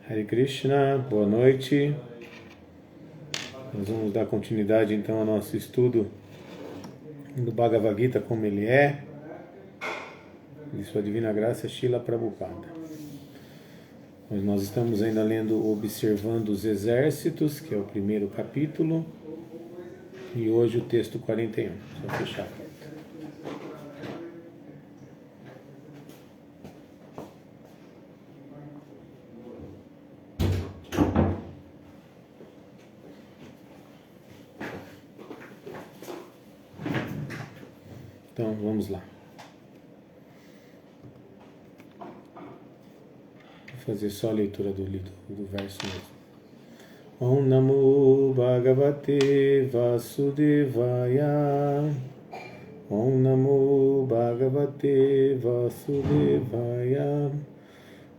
Hare Krishna, boa noite. Nós vamos dar continuidade então ao nosso estudo do Bhagavad Gita como ele é, de sua divina graça Srila Prabhupada. Mas nós estamos ainda lendo Observando os Exércitos, que é o primeiro capítulo, e hoje o texto 41. Só fechar a porta. Então, vamos lá. Vou fazer só a leitura do verso mesmo. Om Namo Bhagavate Vasudevaya. Om Namo Bhagavate Vasudevaya.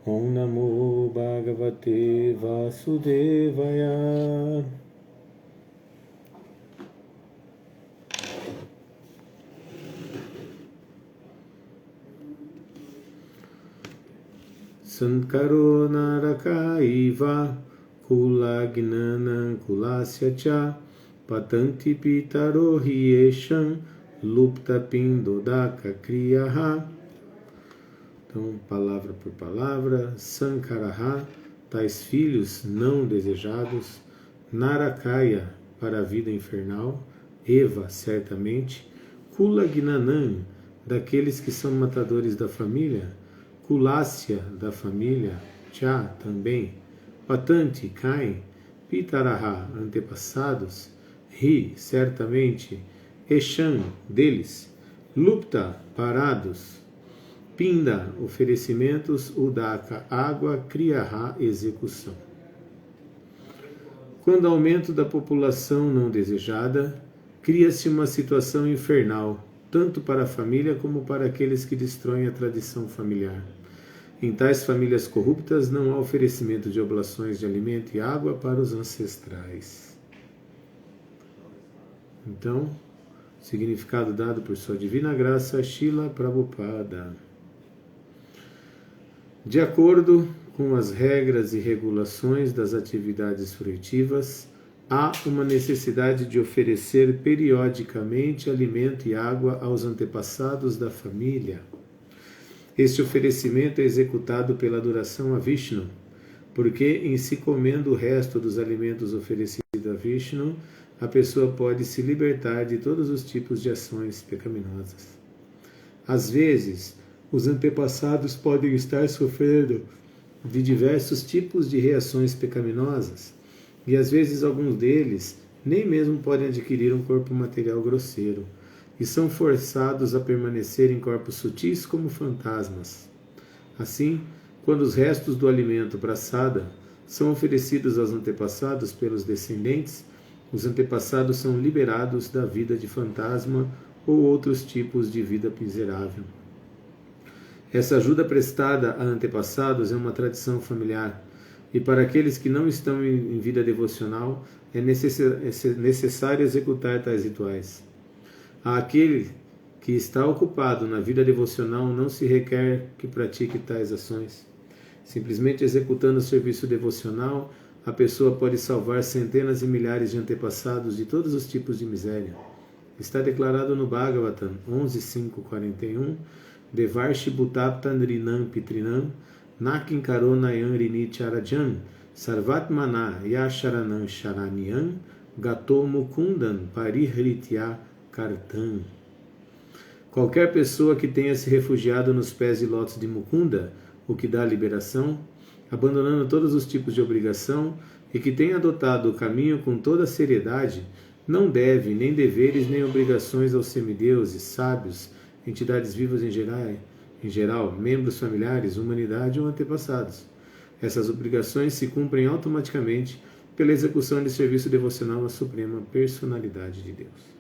Om Namo Bhagavate Vasudevaya. Sankaro Narakaiva Kulagnanam Kulasya Cha Patanti Pitaro Hiesham Lupta Pindodaka Kriyaha. Então, palavra por palavra. Sankaraha, tais filhos não desejados. Narakaya, para a vida infernal. Eva, certamente. Kulagnanam, daqueles que são matadores da família. Kulasya, da família. Cha, também. Patanti, caem. Pitaraha, antepassados. Ri, certamente. Eshan, deles. Lupta, parados. Pinda, oferecimentos. Udaka, água. Kriyaha, execução. Quando aumento da população não desejada, cria-se uma situação infernal, tanto para a família como para aqueles que destroem a tradição familiar. Em tais famílias corruptas não há oferecimento de oblações de alimento e água para os ancestrais. Então, significado dado por sua divina graça, Srila Prabhupada. De acordo com as regras e regulações das atividades fruitivas, há uma necessidade de oferecer periodicamente alimento e água aos antepassados da família. Este oferecimento é executado pela adoração a Vishnu, porque em se comendo o resto dos alimentos oferecidos a Vishnu, a pessoa pode se libertar de todos os tipos de ações pecaminosas. Às vezes, os antepassados podem estar sofrendo de diversos tipos de reações pecaminosas, e às vezes alguns deles nem mesmo podem adquirir um corpo material grosseiro, e são forçados a permanecer em corpos sutis como fantasmas. Assim, quando os restos do alimento prasada são oferecidos aos antepassados pelos descendentes, os antepassados são liberados da vida de fantasma ou outros tipos de vida miserável. Essa ajuda prestada a antepassados é uma tradição familiar, e para aqueles que não estão em vida devocional, é necessário executar tais rituais. A aquele que está ocupado na vida devocional não se requer que pratique tais ações. Simplesmente executando o serviço devocional, a pessoa pode salvar centenas e milhares de antepassados de todos os tipos de miséria. Está declarado no Bhagavatam 11.5.41, Devarshi Bhutapta Nrinam Pitrinam Nakinkaro Nayan Rini Charajan Sarvatmana Yasharanam Sharanyam Gato Mukundan Parihritya Kartan. Qualquer pessoa que tenha se refugiado nos pés de lótus de Mukunda, o que dá liberação, abandonando todos os tipos de obrigação e que tenha adotado o caminho com toda seriedade, não deve nem deveres nem obrigações aos semideuses, sábios, entidades vivas em geral, membros familiares, humanidade ou antepassados. Essas obrigações se cumprem automaticamente pela execução de serviço devocional à Suprema Personalidade de Deus.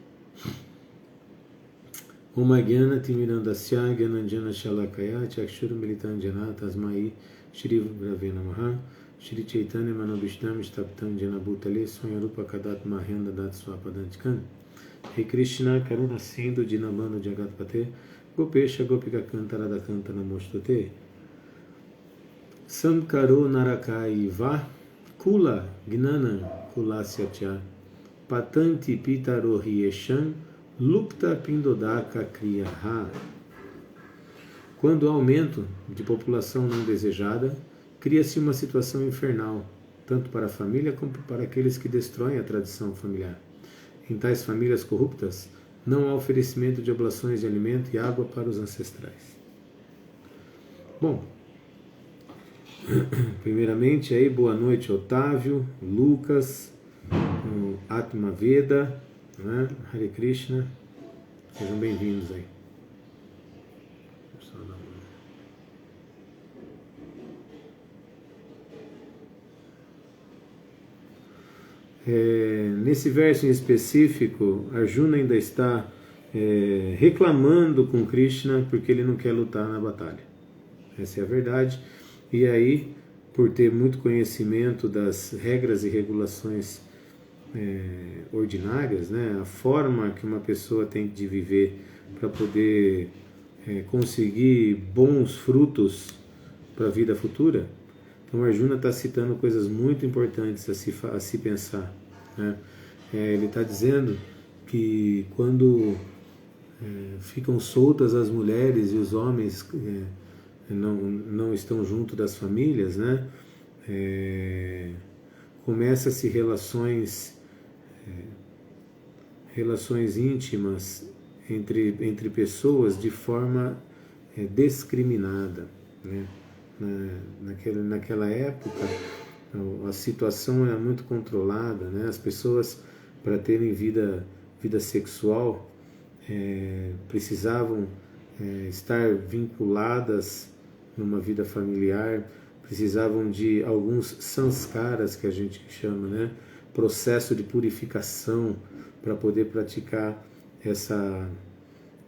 Om Gyana Timirandasya Gyananjana Shalakaya Chakshura Militanjana Tasmai Shri Grave Namaha Shri Chaitanya Manobishtam Staptam Jana Bhutale Sonyarupa Kadat Mahenda Dat Swapadantikan. Hare Krishna Karuna Sindhu Dinabano Jagatpate Gopesha Gopika Kanta Radha Kanta Namostute. Samkaro Narakaiva Kula Gnana Kulasyatya Patanti Pitaro Rieshan Lupta Pindodaka Kriyaha. Quando há aumento de população não desejada, cria-se uma situação infernal, tanto para a família como para aqueles que destroem a tradição familiar. Em tais famílias corruptas, não há oferecimento de oblações de alimento e água para os ancestrais. Bom, primeiramente aí, boa noite, Otávio, Lucas, Atma Veda, né? Hare Krishna, sejam bem-vindos aí. Nesse verso em específico, Arjuna ainda está reclamando com Krishna porque ele não quer lutar na batalha. Essa é a verdade. E aí, por ter muito conhecimento das regras e regulações ordinárias, né, a forma que uma pessoa tem de viver para poder conseguir bons frutos para a vida futura, então Arjuna está citando coisas muito importantes a se pensar, né? Ele está dizendo que quando ficam soltas as mulheres e os homens não estão junto das famílias, né? Começa-se relações íntimas entre pessoas de forma discriminada, né? Naquela época a situação era muito controlada, né? As pessoas, para terem vida sexual, precisavam estar vinculadas numa vida familiar, precisavam de alguns sanskaras, que a gente chama, né? Processo de purificação para poder praticar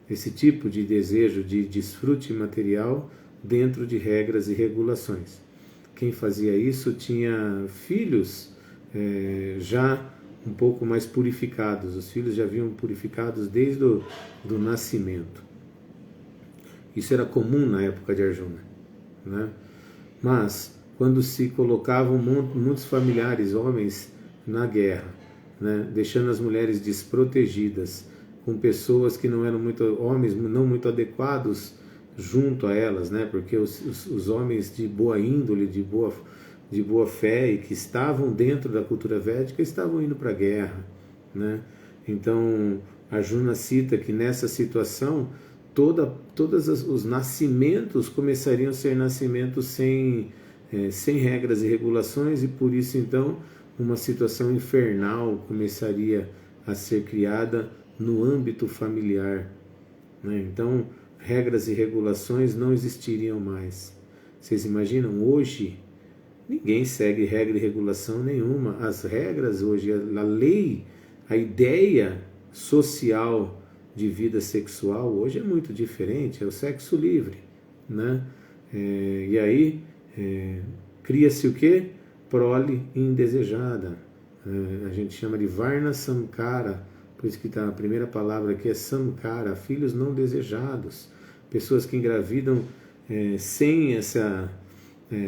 esse tipo de desejo de desfrute material dentro de regras e regulações. Quem fazia isso tinha filhos já um pouco mais purificados. Os filhos já vinham purificados desde do nascimento. Isso era comum na época de Arjuna, né? Mas quando se colocavam muitos familiares, homens, na guerra, né, deixando as mulheres desprotegidas, com pessoas que não eram homens não muito adequados junto a elas, né, porque os homens de boa índole, de boa fé e que estavam dentro da cultura védica estavam indo para a guerra, né? Então Arjuna cita que nessa situação todos os nascimentos começariam a ser nascimentos sem regras e regulações, e por isso então uma situação infernal começaria a ser criada no âmbito familiar, né? Então regras e regulações não existiriam mais. Vocês imaginam? Hoje ninguém segue regra e regulação nenhuma. As regras hoje, a lei, a ideia social de vida sexual hoje é muito diferente, é o sexo livre, né? E aí cria-se o quê? Prole indesejada. A gente chama de Varna Samkara, por isso que a primeira palavra aqui é Samkara, filhos não desejados, pessoas que engravidam sem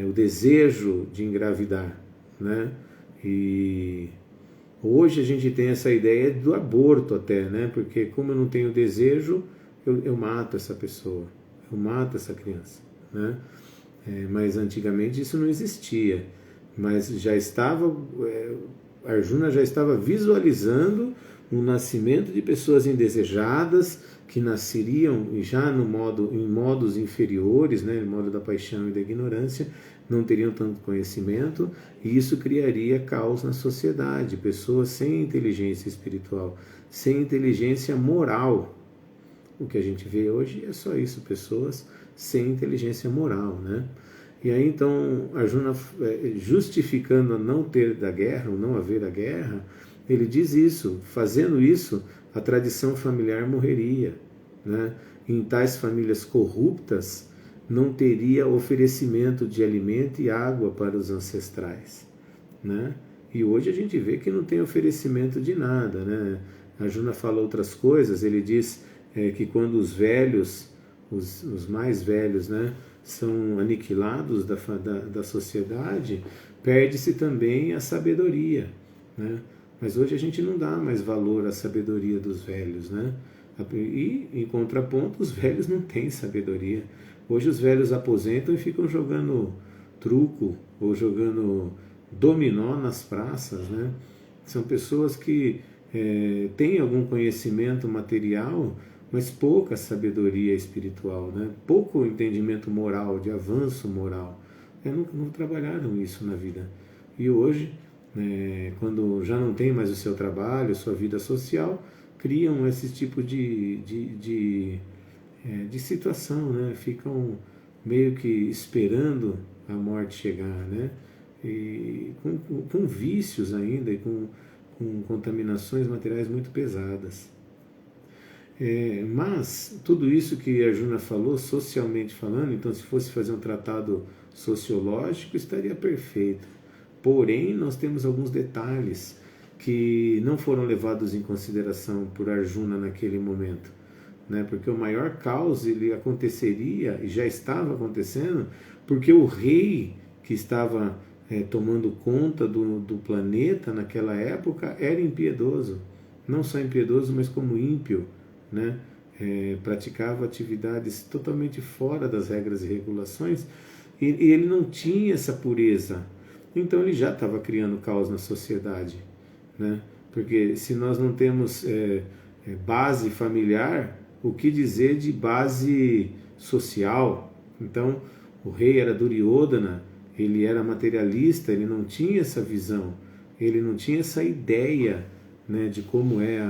o desejo de engravidar, né? E hoje a gente tem essa ideia do aborto até, né? Porque como eu não tenho desejo, eu mato essa pessoa, eu mato essa criança, né? Mas antigamente isso não existia, mas já estava, Arjuna já estava visualizando o nascimento de pessoas indesejadas que nasceriam já em modos inferiores, né, no modo da paixão e da ignorância, não teriam tanto conhecimento, e isso criaria caos na sociedade, pessoas sem inteligência espiritual, sem inteligência moral. O que a gente vê hoje é só isso, pessoas sem inteligência moral, né? E aí então Arjuna, justificando a não ter da guerra, ou não haver a guerra, ele diz isso: fazendo isso, a tradição familiar morreria, né? Em tais famílias corruptas não teria oferecimento de alimento e água para os ancestrais, né? E hoje a gente vê que não tem oferecimento de nada, né? Arjuna fala outras coisas, ele diz que quando os velhos, os mais velhos, né, são aniquilados da sociedade, perde-se também a sabedoria, né? Mas hoje a gente não dá mais valor à sabedoria dos velhos, né? E, em contraponto, os velhos não têm sabedoria. Hoje os velhos aposentam e ficam jogando truco ou jogando dominó nas praças, né? São pessoas que têm algum conhecimento material, mas pouca sabedoria espiritual, né? Pouco entendimento moral, de avanço moral. Não trabalharam isso na vida. E hoje, quando já não tem mais o seu trabalho, sua vida social, criam esse tipo de situação, né? Ficam meio que esperando a morte chegar, né? E com vícios ainda e com contaminações materiais muito pesadas. Mas tudo isso que a Arjuna falou, socialmente falando, então se fosse fazer um tratado sociológico, estaria perfeito. Porém, nós temos alguns detalhes que não foram levados em consideração por Arjuna naquele momento, né? Porque o maior caos ele aconteceria, e já estava acontecendo, porque o rei que estava tomando conta do planeta naquela época era impiedoso. Não só impiedoso, mas como ímpio, né? Praticava atividades totalmente fora das regras e regulações, e ele não tinha essa pureza. Então ele já estava criando caos na sociedade, né? Porque se nós não temos base familiar, o que dizer de base social? Então o rei era Duryodhana, ele era materialista, ele não tinha essa visão, ele não tinha essa ideia, né, de como é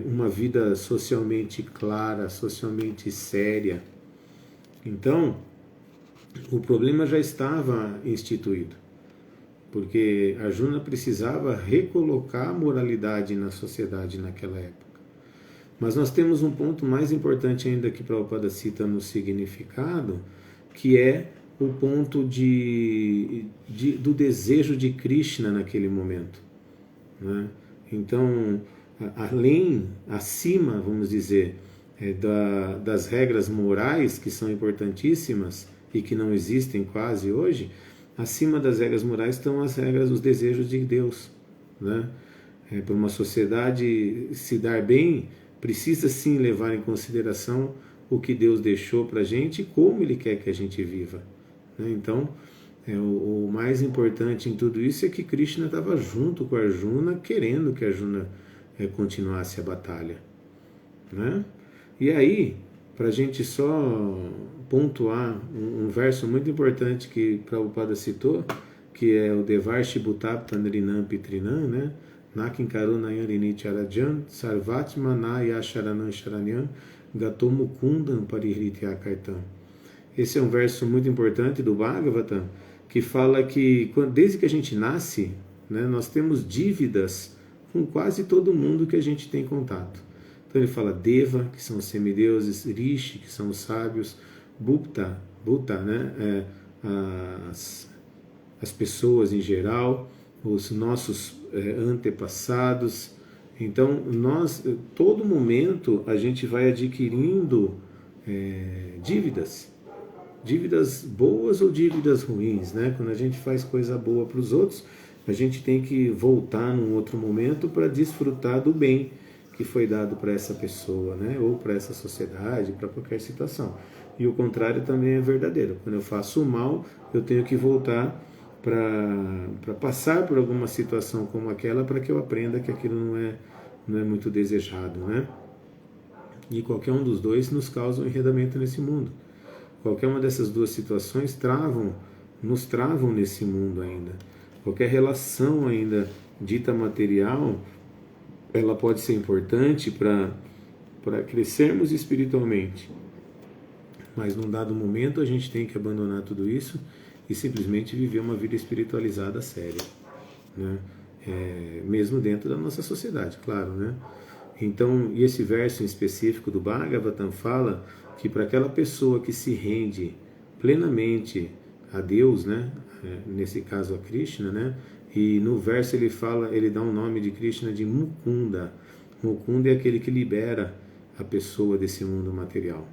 uma vida socialmente clara, socialmente séria. Então, o problema já estava instituído, porque Arjuna precisava recolocar a moralidade na sociedade naquela época. Mas nós temos um ponto mais importante ainda que Prabhupada cita no significado, que é o ponto do desejo de Krishna naquele momento, né? Então, acima, vamos dizer, das regras morais, que são importantíssimas e que não existem quase hoje, acima das regras morais estão as regras dos desejos de Deus, né? Para uma sociedade se dar bem, precisa sim levar em consideração o que Deus deixou para a gente e como Ele quer que a gente viva, né? Então, o mais importante em tudo isso é que Krishna estava junto com Arjuna, querendo que Arjuna continuasse a batalha, né? E aí, para a gente só pontuar um verso muito importante que Prabhupada citou, que é o Devarshi Bhutapta Nrinam Pitrinam, né? Nakin Karunayarini Charajan Sarvatma Naya Sharanam Sharanyam Gatomukundam Parihritya Kartam. Esse é um verso muito importante do Bhagavatam, que fala que desde que a gente nasce, né, nós temos dívidas com quase todo mundo que a gente tem contato. Então ele fala Deva, que são os semideuses, Rishi, que são os sábios, Bhuta, né, as pessoas em geral, os nossos antepassados. Então nós, todo momento, a gente vai adquirindo dívidas boas ou dívidas ruins, né? Quando a gente faz coisa boa para os outros, a gente tem que voltar num outro momento para desfrutar do bem que foi dado para essa pessoa, né? Ou para essa sociedade, para qualquer situação. E o contrário também é verdadeiro. Quando eu faço o mal, eu tenho que voltar para passar por alguma situação como aquela, para que eu aprenda que aquilo não é muito desejado, né? E qualquer um dos dois nos causa um enredamento nesse mundo. Qualquer uma dessas duas situações nos travam nesse mundo ainda. Qualquer relação ainda dita material, ela pode ser importante para crescermos espiritualmente. Mas num dado momento a gente tem que abandonar tudo isso e simplesmente viver uma vida espiritualizada séria, né? Mesmo dentro da nossa sociedade, claro, né? Então, e esse verso em específico do Bhagavatam fala que para aquela pessoa que se rende plenamente a Deus, né, nesse caso a Krishna, né, e no verso ele dá o nome de Krishna de Mukunda. Mukunda é aquele que libera a pessoa desse mundo material.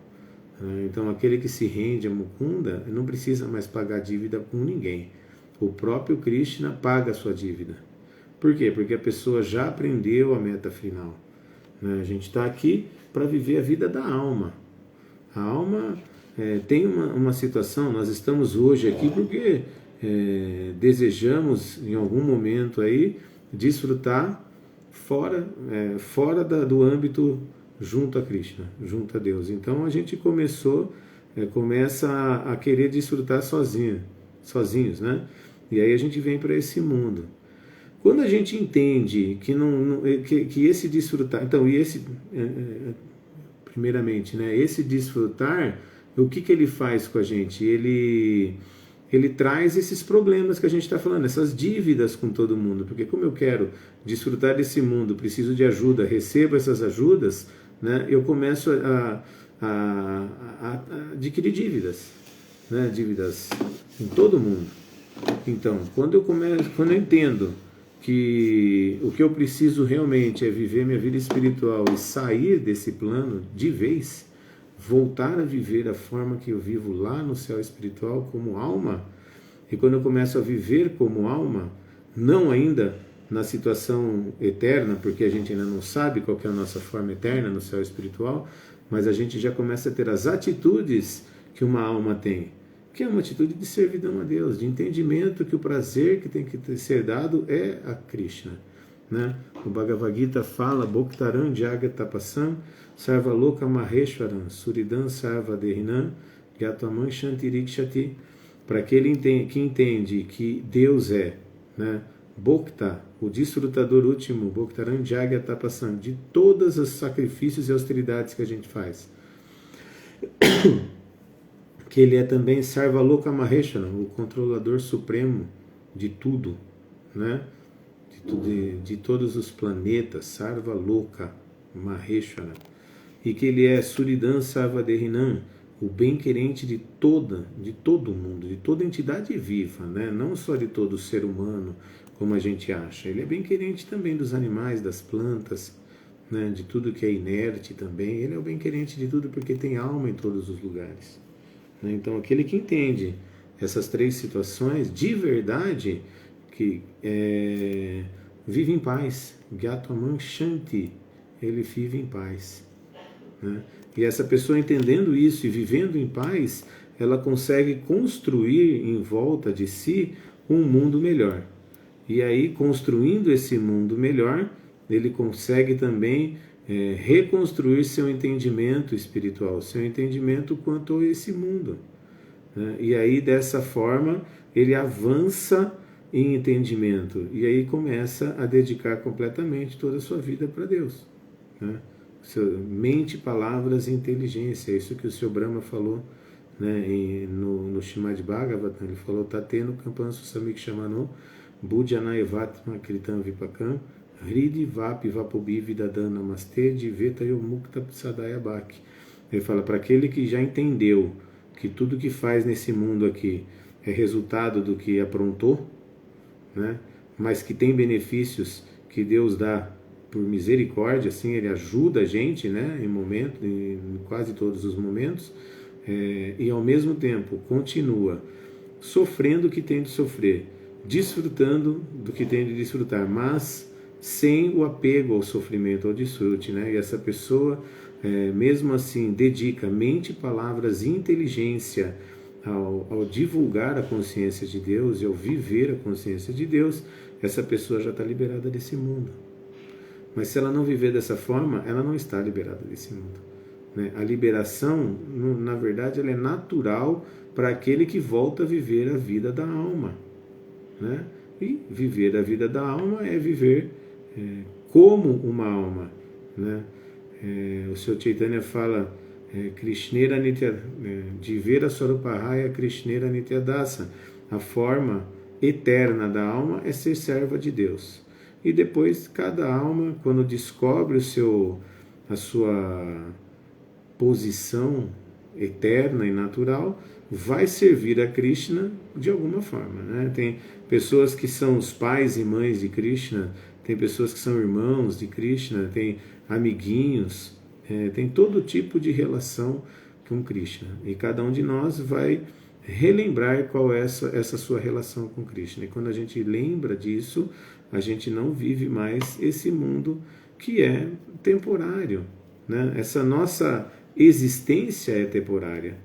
Então, aquele que se rende a Mukunda não precisa mais pagar dívida com ninguém. O próprio Krishna paga a sua dívida. Por quê? Porque a pessoa já aprendeu a meta final. A gente está aqui para viver a vida da alma. A alma tem uma situação, nós estamos hoje aqui porque desejamos, em algum momento aí, desfrutar fora do âmbito junto a Krishna, junto a Deus. Então a gente começa a querer desfrutar sozinhos, né? E aí a gente vem para esse mundo. Quando a gente entende que esse desfrutar, então, primeiramente, né, esse desfrutar, o que ele faz com a gente? Ele traz esses problemas que a gente está falando, essas dívidas com todo mundo, porque como eu quero desfrutar desse mundo, preciso de ajuda, recebo essas ajudas, né, eu começo a adquirir dívidas, né, dívidas em todo mundo. Então, quando eu entendo que o que eu preciso realmente é viver minha vida espiritual e sair desse plano de vez, voltar a viver a forma que eu vivo lá no céu espiritual como alma, e quando eu começo a viver como alma, não ainda na situação eterna, porque a gente ainda não sabe qual que é a nossa forma eterna no céu espiritual, mas a gente já começa a ter as atitudes que uma alma tem, que é uma atitude de servidão a Deus, de entendimento que o prazer que tem que ser dado é a Krishna. Né? O Bhagavad Gita fala, Bhoktaram Jagatapasam Sarvaloka Maheshwaram Suridam Sarvadehinam Gyataman Shantirikshati. Para aquele que entende que Deus é, né, Bhokta, o desfrutador último, Bhoktaram Jagatapasam, de todos os sacrifícios e austeridades que a gente faz. Que ele é também Sarvaloka Maheshwaram, o controlador supremo de tudo, né? De todos os planetas, Sarvaloka Maheshwaram, e que ele é Suridam Sarvadehinam, o bem-querente de todo mundo, de toda entidade viva, né? Não só de todo ser humano, como a gente acha. Ele é bem-querente também dos animais, das plantas, né? De tudo que é inerte também. Ele é o bem-querente de tudo porque tem alma em todos os lugares. Então, aquele que entende essas três situações, de verdade, que vive em paz. Gyataman Shanti, ele vive em paz. Né? E essa pessoa entendendo isso e vivendo em paz, ela consegue construir em volta de si um mundo melhor. E aí, construindo esse mundo melhor, ele consegue também reconstruir seu entendimento espiritual, seu entendimento quanto a esse mundo. Né? E aí, dessa forma, ele avança em entendimento e aí começa a dedicar completamente toda a sua vida para Deus. Né? Mente, palavras e inteligência, é isso que o Sr. Brahma falou, né, no Srimad Bhagavatam. Ele falou, Tateno Kampansu Samikshamanon Budjanaevatma Kritam Vipakam Hridi Vapi Vapobi Vidadan Namaste Diveta Yomukta Sadaya Bhakti. Ele fala, para aquele que já entendeu que tudo que faz nesse mundo aqui é resultado do que aprontou, né, mas que tem benefícios que Deus dá por misericórdia, assim, ele ajuda a gente, né, em quase todos os momentos, e ao mesmo tempo continua sofrendo o que tem de sofrer, desfrutando do que tem de desfrutar, mas sem o apego ao sofrimento, ao desfrute, né? E essa pessoa, mesmo assim, dedica mente, palavras e inteligência ao divulgar a consciência de Deus e ao viver a consciência de Deus, essa pessoa já está liberada desse mundo. Mas se ela não viver dessa forma, ela não está liberada desse mundo. Né? A liberação, na verdade, ela é natural para aquele que volta a viver a vida da alma. Né? E viver a vida da alma é viver como uma alma. Né? O Sr. Chaitanya fala, Krishnera Nitya, Divera Swarupahaya Krishnera Nityadasa. A forma eterna da alma é ser serva de Deus. E depois, cada alma, quando descobre a sua posição eterna e natural, vai servir a Krishna de alguma forma. Né? Tem pessoas que são os pais e mães de Krishna, tem pessoas que são irmãos de Krishna, tem amiguinhos, tem todo tipo de relação com Krishna. E cada um de nós vai relembrar qual é essa sua relação com Krishna. E quando a gente lembra disso, a gente não vive mais esse mundo que é temporário, né? Essa nossa existência é temporária.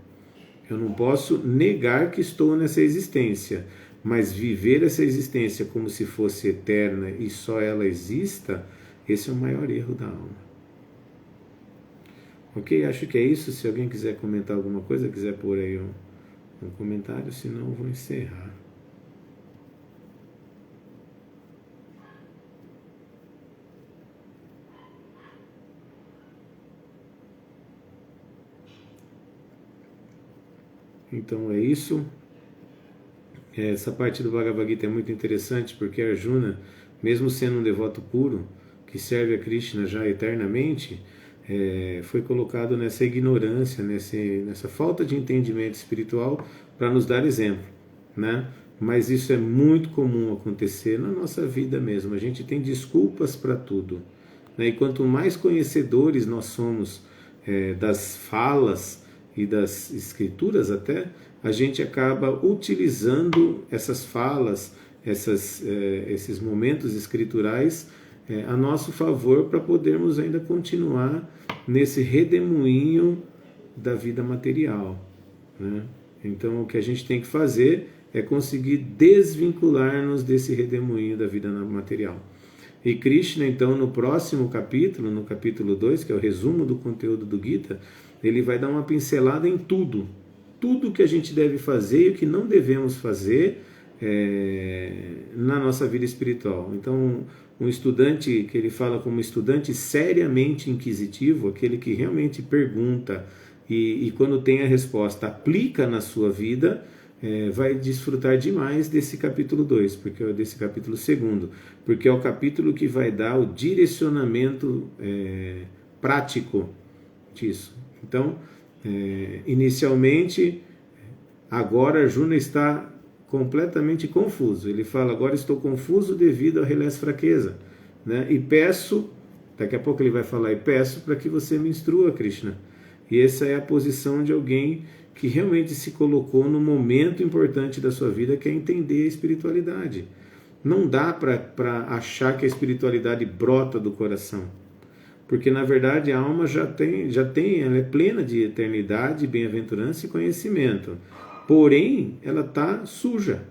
Eu não posso negar que estou nessa existência, mas viver essa existência como se fosse eterna e só ela exista, esse é o maior erro da alma. Ok? Acho que é isso. Se alguém quiser comentar alguma coisa, quiser pôr aí um comentário, senão eu vou encerrar. Então é isso. Essa parte do Bhagavad Gita é muito interessante porque Arjuna, mesmo sendo um devoto puro, que serve a Krishna já eternamente, foi colocado nessa ignorância, nessa falta de entendimento espiritual para nos dar exemplo, né? Mas isso é muito comum acontecer na nossa vida mesmo. A gente tem desculpas para tudo, né? E quanto mais conhecedores nós somos das falas e das escrituras até, a gente acaba utilizando essas falas, esses momentos escriturais a nosso favor para podermos ainda continuar nesse redemoinho da vida material, né? Então o que a gente tem que fazer é conseguir desvincular-nos desse redemoinho da vida material. E Krishna, então, no próximo capítulo, no capítulo 2, que é o resumo do conteúdo do Gita, ele vai dar uma pincelada em tudo. Tudo que a gente deve fazer e o que não devemos fazer na nossa vida espiritual. Então, um estudante, que ele fala como estudante seriamente inquisitivo, aquele que realmente pergunta e quando tem a resposta aplica na sua vida, vai desfrutar demais desse capítulo 2, desse capítulo 2, porque é o capítulo que vai dar o direcionamento prático disso. Então, inicialmente, agora Arjuna está completamente confuso. Ele fala, agora estou confuso devido à relés fraqueza, né? E peço, daqui a pouco ele vai falar, e peço para que você me instrua, Krishna. E essa é a posição de alguém que realmente se colocou no momento importante da sua vida, que é entender a espiritualidade. Não dá para achar que a espiritualidade brota do coração, porque na verdade a alma já tem, ela é plena de eternidade, bem-aventurança e conhecimento. Porém, ela está suja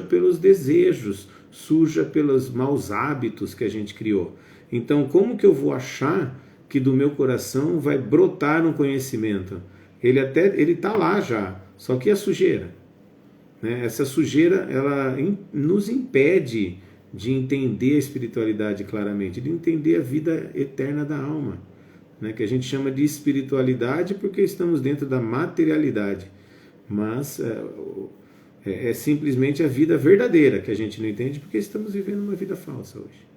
pelos desejos, suja pelos maus hábitos que a gente criou. Então, como que eu vou achar que do meu coração vai brotar um conhecimento? Ele está lá já, só que a sujeira, né? Essa sujeira, ela nos impede de entender a espiritualidade claramente, de entender a vida eterna da alma, né? Que a gente chama de espiritualidade porque estamos dentro da materialidade, mas é simplesmente a vida verdadeira que a gente não entende porque estamos vivendo uma vida falsa hoje.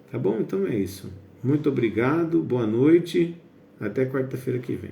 Tá bom? Então é isso. Muito obrigado, boa noite, até quarta-feira que vem.